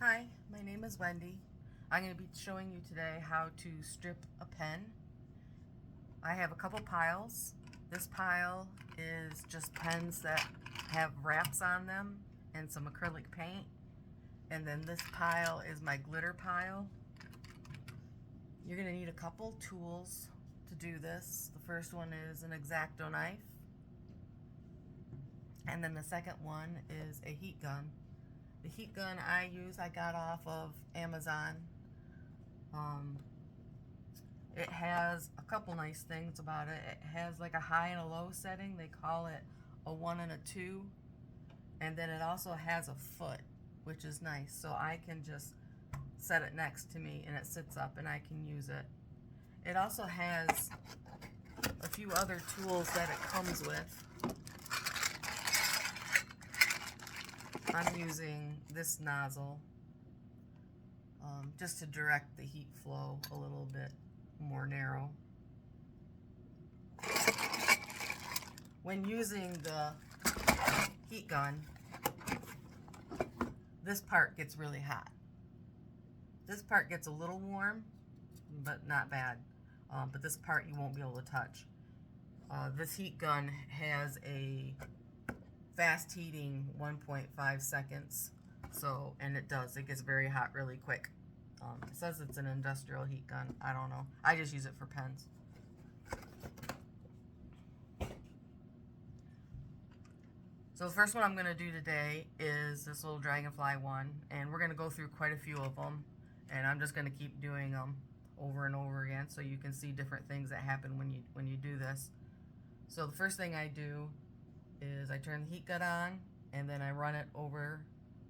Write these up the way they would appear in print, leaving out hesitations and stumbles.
Hi, my name is Wendy. I'm going to be showing you today how to strip a pen. I have a couple piles. This pile is just pens that have wraps on them and some acrylic paint. And then this pile is my glitter pile. You're going to need a couple tools to do this. The first one is an X-Acto knife. And then the second one is a heat gun. The heat gun I use, I got off of Amazon. It has a couple nice things about it. It has like a high and a low setting. They call it a 1 and a 2. And then it also has a foot, which is nice. So I can just set it next to me and it sits up and I can use it. It also has a few other tools that it comes with. I'm using this nozzle just to direct the heat flow a little bit more narrow. When using the heat gun, this part gets really hot. This part gets a little warm, but not bad. But this part you won't be able to touch. This heat gun has a fast heating 1.5 seconds. So, and it gets very hot really quick. It says it's an industrial heat gun. I don't know. I just use it for pens. So the first one I'm going to do today is this little dragonfly one, and we're going to go through quite a few of them, and I'm just going to keep doing them over and over again so you can see different things that happen when you do this. So the first thing I do is I turn the heat gun on, and then I run it over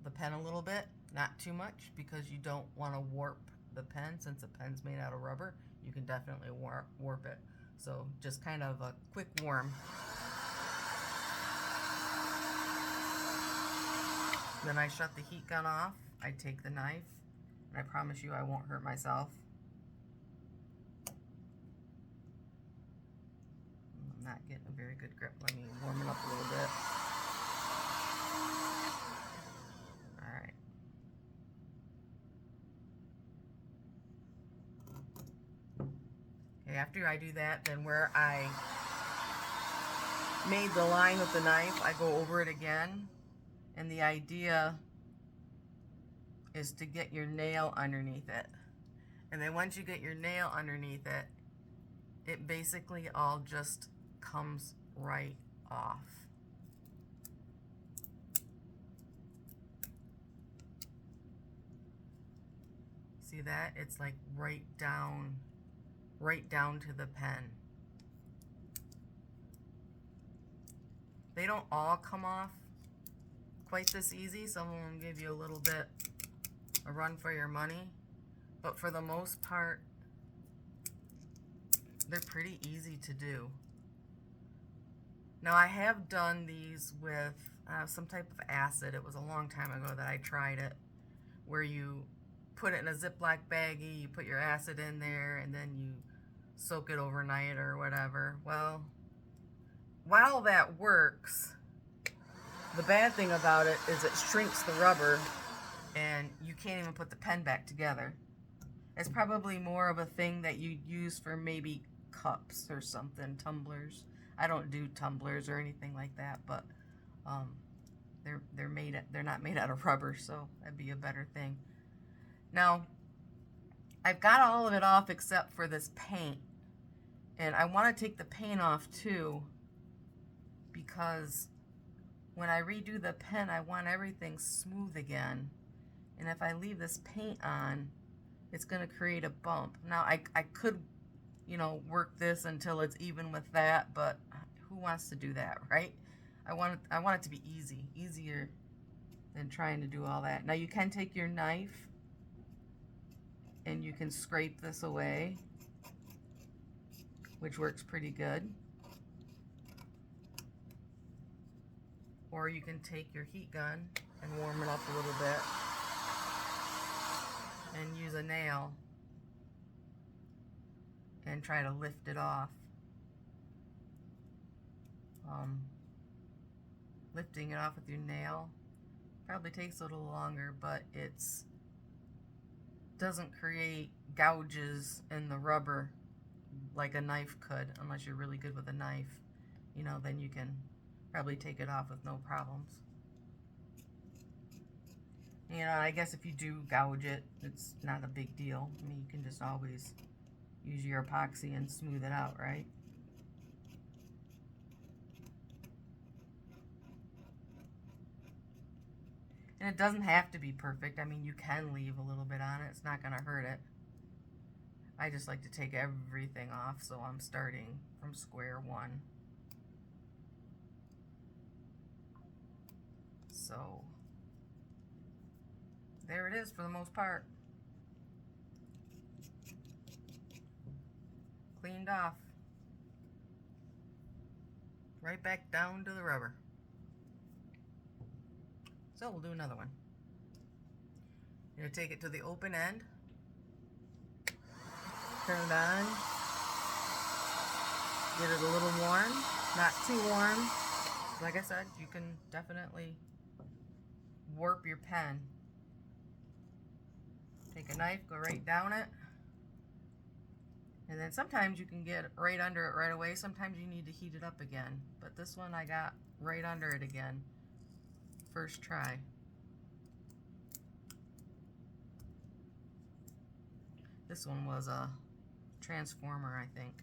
the pen a little bit, not too much, because you don't want to warp the pen. Since the pen's made out of rubber, you can definitely warp it. So just kind of a quick warm. Then I shut the heat gun off. I take the knife, and I promise you I won't hurt myself. I'm not getting a very good grip. Let me warm it up a little bit. Alright. Okay, after I do that, then where I made the line with the knife, I go over it again. And the idea is to get your nail underneath it. And then once you get your nail underneath it, it basically all just comes right off. See that? It's like right down to the pen. They don't all come off quite this easy. Some of them give you a little bit a run for your money, but for the most part they're pretty easy to do. Now I have done these with some type of acid. It was a long time ago that I tried it, where you put it in a Ziploc baggie, you put your acid in there, and then you soak it overnight or whatever. Well, while that works, the bad thing about it is it shrinks the rubber and you can't even put the pen back together. It's probably more of a thing that you use for maybe cups or something, tumblers. I don't do tumblers or anything like that, but they're not made out of rubber, so that'd be a better thing. Now, I've got all of it off except for this paint, and I want to take the paint off too, because when I redo the pen, I want everything smooth again. And if I leave this paint on, it's going to create a bump. Now, I could, work this until it's even with that, but who wants to do that, right? I want it to be easier than trying to do all that. Now, you can take your knife and you can scrape this away, which works pretty good. Or you can take your heat gun and warm it up a little bit and use a nail and try to lift it off. Lifting it off with your nail probably takes a little longer, but it's doesn't create gouges in the rubber like a knife could, unless you're really good with a knife. You know, then you can probably take it off with no problems. You know, I guess if you do gouge it, it's not a big deal. I mean, you can just always use your epoxy and smooth it out, right? And it doesn't have to be perfect. I mean, you can leave a little bit on it. It's not going to hurt it. I just like to take everything off, so I'm starting from square one. So, there it is for the most part. Cleaned off. Right back down to the rubber. So we'll do another one. You're going to take it to the open end. Turn it on. Get it a little warm. Not too warm. Like I said, you can definitely warp your pen. Take a knife, go right down it. And then sometimes you can get right under it right away. Sometimes you need to heat it up again. But this one I got right under it again. First try. This one was a transformer, I think.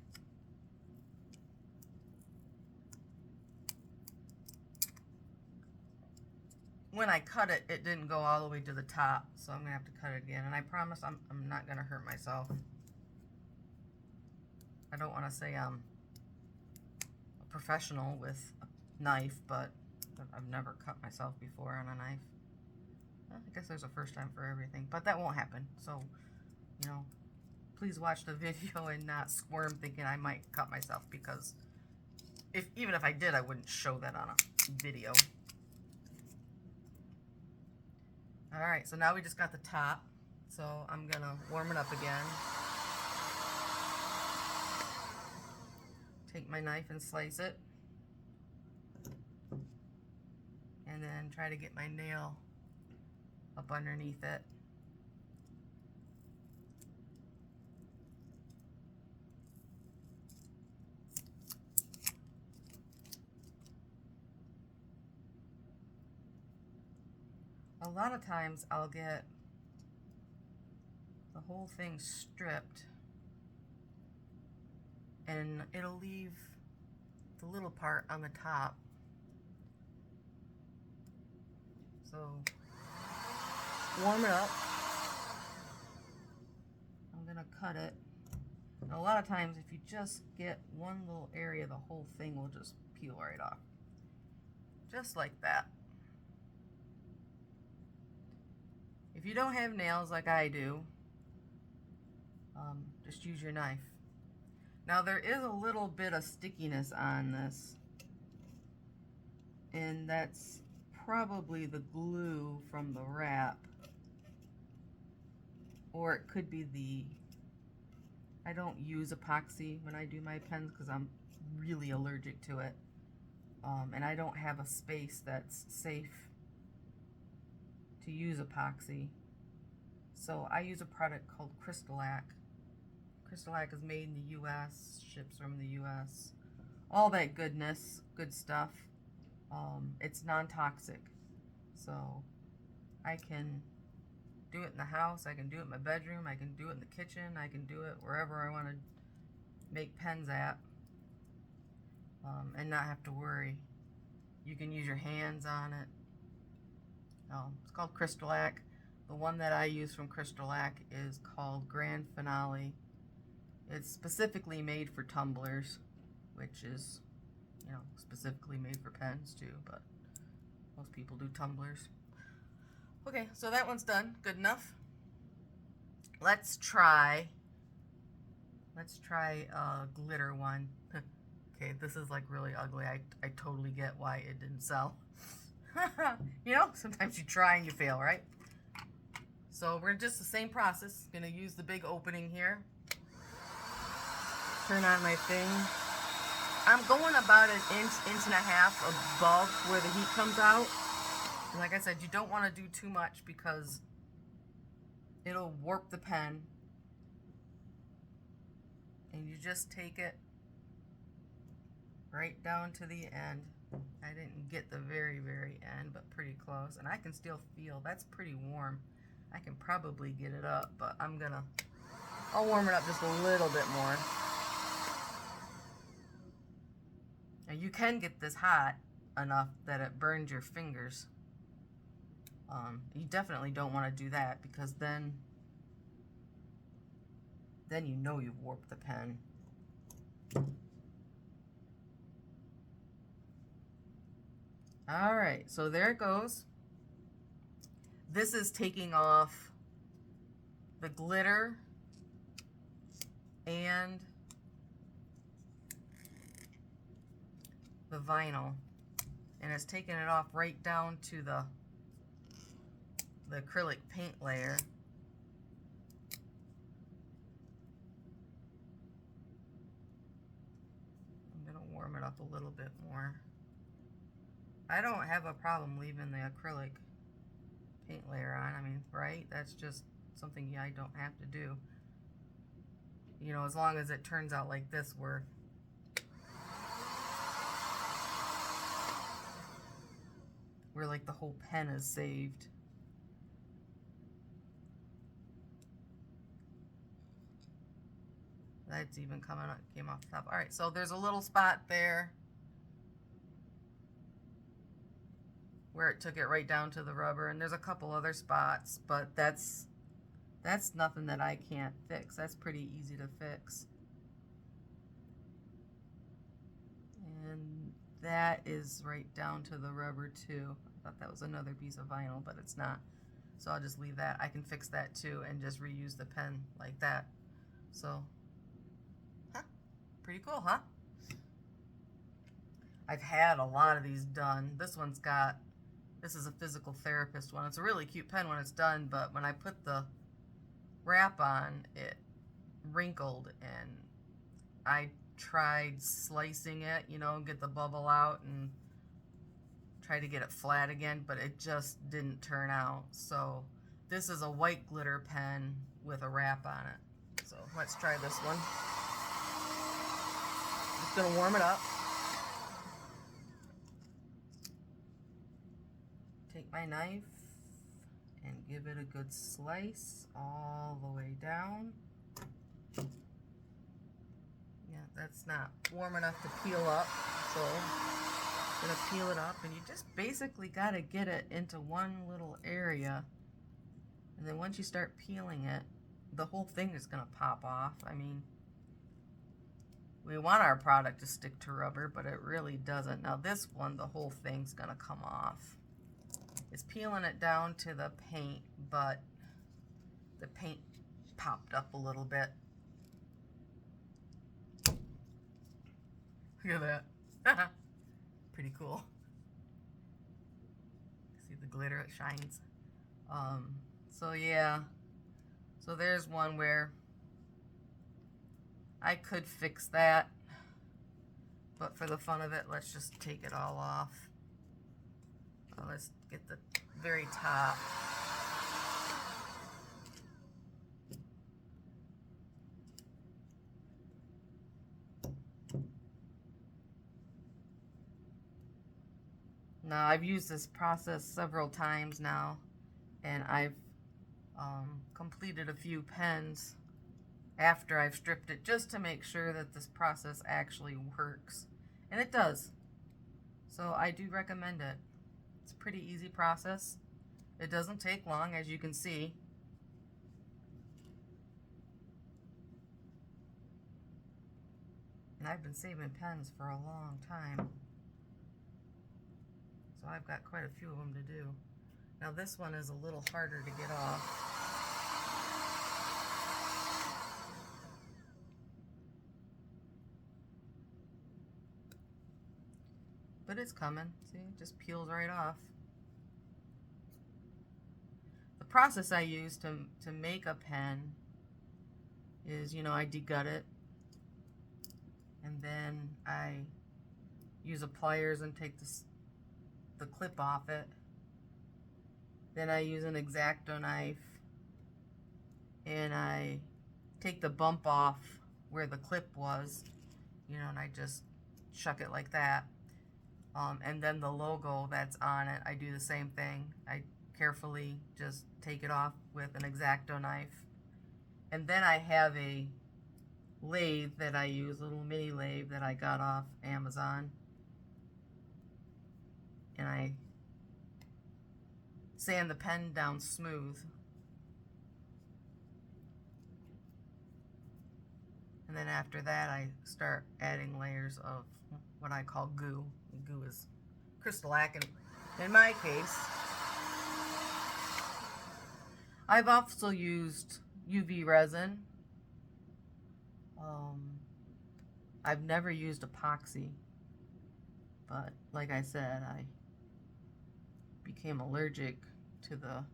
When I cut it, it didn't go all the way to the top, so I'm gonna have to cut it again. And I promise I'm not gonna hurt myself. I don't want to say I'm a professional with a knife, but I've never cut myself before on a knife. Well, I guess there's a first time for everything, but that won't happen. So, you know, please watch the video and not squirm thinking I might cut myself, because even if I did, I wouldn't show that on a video. Alright, so now we just got the top, so I'm gonna warm it up again. Take my knife and slice it. And then try to get my nail up underneath it. A lot of times I'll get the whole thing stripped and it'll leave the little part on the top. So warm it up. I'm gonna cut it. And a lot of times if you just get one little area, the whole thing will just peel right off. Just like that. If you don't have nails like I do, just use your knife. Now there is a little bit of stickiness on this, and that's probably the glue from the wrap, or it could be I don't use epoxy when I do my pens because I'm really allergic to it, and I don't have a space that's safe to use epoxy. So I use a product called Crystalac. Crystalac is made in the US, ships from the US, all that goodness, good stuff. It's non-toxic, so I can do it in the house, I can do it in my bedroom, I can do it in the kitchen, I can do it wherever I want to make pens at, and not have to worry. You can use your hands on it. It's called Crystalac. The one that I use from Crystalac is called Grand Finale. It's specifically made for tumblers, which is, you know, specifically made for pens too, but most people do tumblers. Okay, so that one's done. Good enough. Let's try a glitter one. Okay, this is like really ugly. I totally get why it didn't sell. You know, sometimes you try and you fail, right? So we're just the same process. Gonna use the big opening here. Turn on my thing. I'm going about an inch and a half above where the heat comes out. And like I said, you don't want to do too much because it'll warp the pen. And you just take it right down to the end. I didn't get the very, very end, but pretty close. And I can still feel, that's pretty warm. I can probably get it up, but I'll warm it up just a little bit more. Now you can get this hot enough that it burns your fingers. You definitely don't want to do that, because then you know you've warped the pen. All right, so there it goes. This is taking off the glitter and the vinyl, and it's taking it off right down to the acrylic paint layer. I'm gonna warm it up a little bit more. I don't have a problem leaving the acrylic paint layer on. I mean, right? That's just something I don't have to do. You know, as long as it turns out like this, where like the whole pen is saved. That's even came off the top. All right, so there's a little spot there where it took it right down to the rubber, and there's a couple other spots, but that's nothing that I can't fix. That's pretty easy to fix. And that is right down to the rubber too. I thought that was another piece of vinyl, but it's not. So I'll just leave that. I can fix that too and just reuse the pen like that. So, pretty cool, huh? I've had a lot of these done. This is a physical therapist one. It's a really cute pen when it's done, but when I put the wrap on, it wrinkled, and I tried slicing it, you know, get the bubble out and try to get it flat again, but it just didn't turn out. So this is a white glitter pen with a wrap on it. So let's try this one. Just gonna warm it up. Take my knife and give it a good slice all the way down. Yeah, that's not warm enough to peel up, so I'm gonna peel it up, and you just basically gotta get it into one little area, and then once you start peeling it, the whole thing is gonna pop off. I mean, we want our product to stick to rubber, but it really doesn't. Now this one, the whole thing's gonna come off. It's peeling it down to the paint, but the paint popped up a little bit. Look at that. Pretty cool. See the glitter, it shines. So yeah. So there's one where I could fix that, but for the fun of it, let's just take it all off. Let's get the very top. Now, I've used this process several times now, and I've completed a few pens after I've stripped it, just to make sure that this process actually works. And it does. So I do recommend it. It's a pretty easy process. It doesn't take long, as you can see. And I've been saving pens for a long time. So I've got quite a few of them to do. Now this one is a little harder to get off. But it's coming. See, it just peels right off. The process I use to make a pen is, you know, I degut it, and then I use a pliers and take the clip off it. Then I use an X-Acto knife and I take the bump off where the clip was, you know, and I just chuck it like that. And then the logo that's on it, I do the same thing. I carefully just take it off with an X-Acto knife. And then I have a lathe that I use, a little mini lathe that I got off Amazon. And I sand the pen down smooth. And then after that, I start adding layers of what I call goo. Goo is crystal-lac in my case. I've also used UV resin. I've never used epoxy, but like I said, I became allergic to the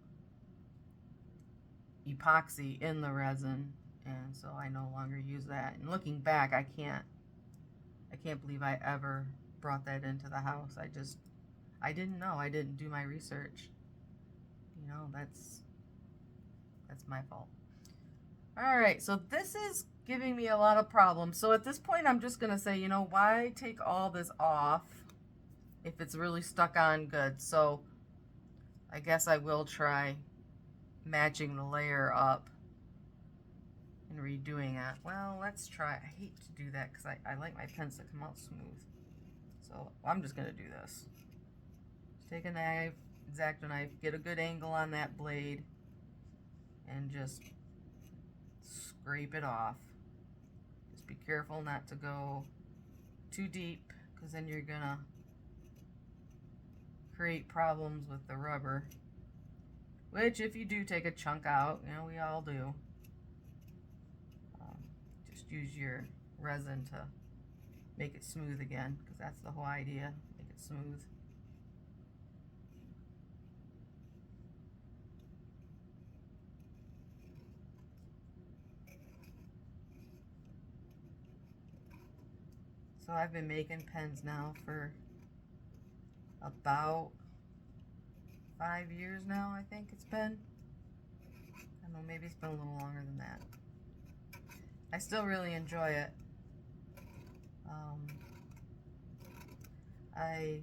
epoxy in the resin, and so I no longer use that. And looking back, I can't believe I ever brought that into the house. I didn't know. I didn't do my research. You know, that's my fault. All right, so this is giving me a lot of problems. So at this point, I'm just gonna say, you know, why take all this off if it's really stuck on good? So I guess I will try matching the layer up and redoing it. Well, let's try. I hate to do that because I like my pens to come out smooth. So I'm just gonna do this. Just take a knife, X-Acto knife, get a good angle on that blade, and just scrape it off. Just be careful not to go too deep, because then you're gonna create problems with the rubber, which if you do take a chunk out, you know, we all do, just use your resin to make it smooth again, because that's the whole idea, make it smooth. So I've been making pens now for about 5 years now, I think it's been. I don't know, maybe it's been a little longer than that. I still really enjoy it. I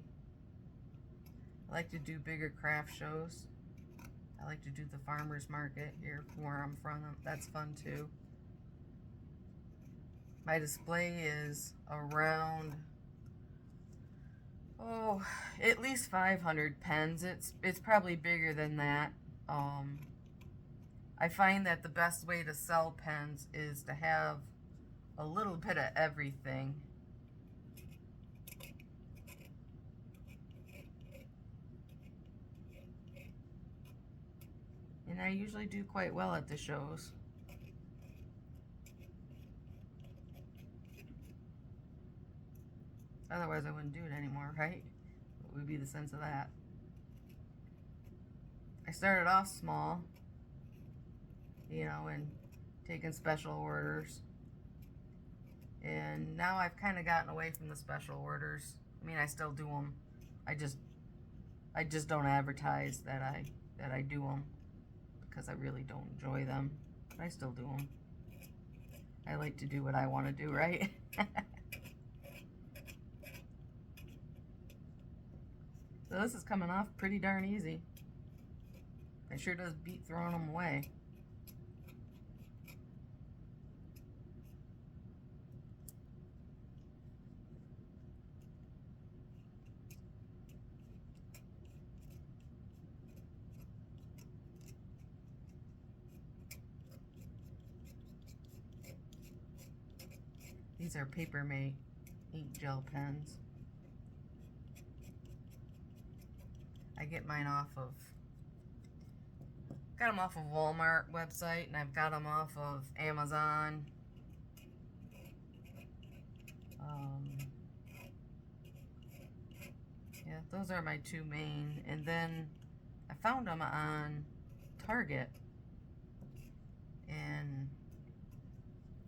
like to do bigger craft shows. I like to do the farmer's market here where I'm from. That's fun too. My display is around, oh, at least 500 pens. It's probably bigger than that. I find that the best way to sell pens is to have a little bit of everything. And I usually do quite well at the shows. Otherwise I wouldn't do it anymore, right? What would be the sense of that? I started off small, you know, and taking special orders. And now I've kind of gotten away from the special orders. I mean, I still do them. I just don't advertise that I do them, because I really don't enjoy them. But I still do them. I like to do what I want to do, right? So this is coming off pretty darn easy. It sure does beat throwing them away. These are Papermate ink gel pens. I get mine off of, got them off of Walmart website, and I've got them off of Amazon. Yeah, those are my two main. And then I found them on Target, and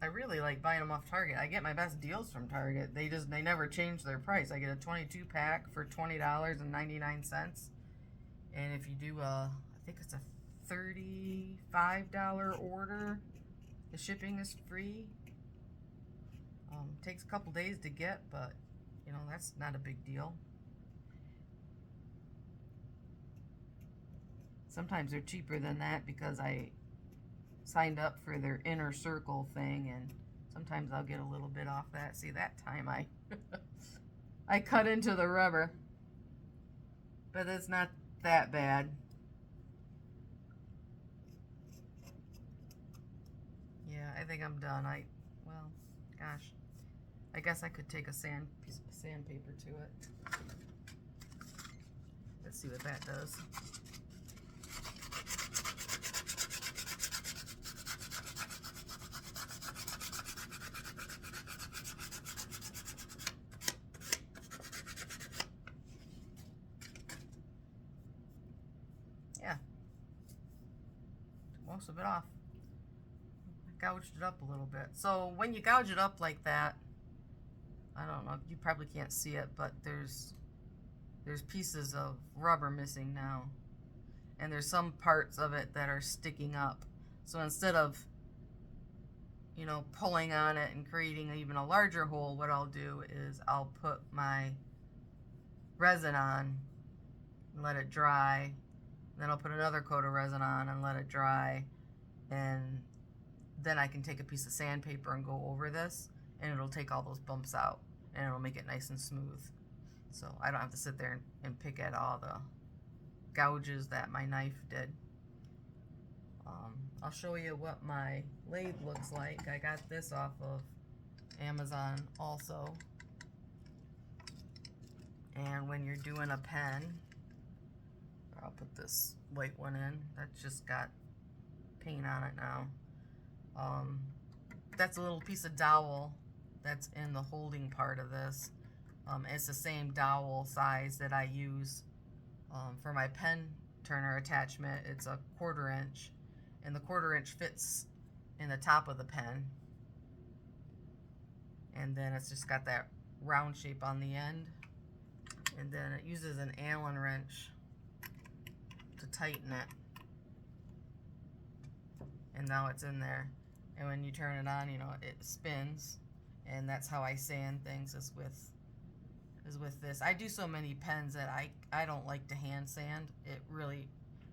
I really like buying them off Target. I get my best deals from Target. They never change their price. I get a 22 pack for $20.99. And if you do I think it's a $35 order. The shipping is free. Takes a couple days to get, but you know, that's not a big deal. Sometimes they're cheaper than that because I signed up for their inner circle thing, and sometimes I'll get a little bit off that. See, that time I I cut into the rubber, but it's not that bad. Yeah, I think I'm done. Well, gosh, I guess I could take a piece of sandpaper to it. Let's see what that does. Yeah, most of it off. Gouged it up a little bit. So when you gouge it up like that, I don't know, you probably can't see it, but there's pieces of rubber missing now, and there's some parts of it that are sticking up. So instead of, you know, pulling on it and creating even a larger hole, what I'll do is I'll put my resin on and let it dry. Then I'll put another coat of resin on and let it dry, and then I can take a piece of sandpaper and go over this, and it'll take all those bumps out, and it'll make it nice and smooth. So I don't have to sit there and pick at all the gouges that my knife did. I'll show you what my lathe looks like. I got this off of Amazon also. And when you're doing a pen, I'll put this white one in. That's just got paint on it now. That's a little piece of dowel that's in the holding part of this. It's the same dowel size that I use for my pen turner attachment. It's a 1/4 inch, and the 1/4 inch fits in the top of the pen, and then it's just got that round shape on the end, and then it uses an Allen wrench to tighten it, and now it's in there. And when you turn it on, you know, it spins, and that's how I sand things, is with this. I do so many pens that I don't like to hand sand. It really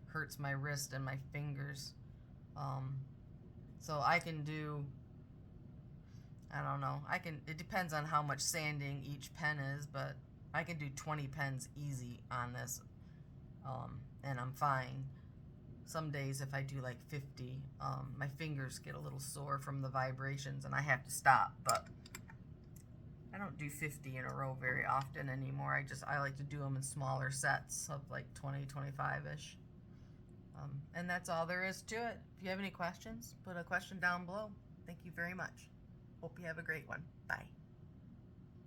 hurts my wrist and my fingers. So I can do, I don't know, it depends on how much sanding each pen is, but I can do 20 pens easy on this, and I'm fine. Some days if I do like 50, my fingers get a little sore from the vibrations and I have to stop, but I don't do 50 in a row very often anymore. I like to do them in smaller sets of like 20, 25-ish. And that's all there is to it. If you have any questions, put a question down below. Thank you very much. Hope you have a great one. Bye.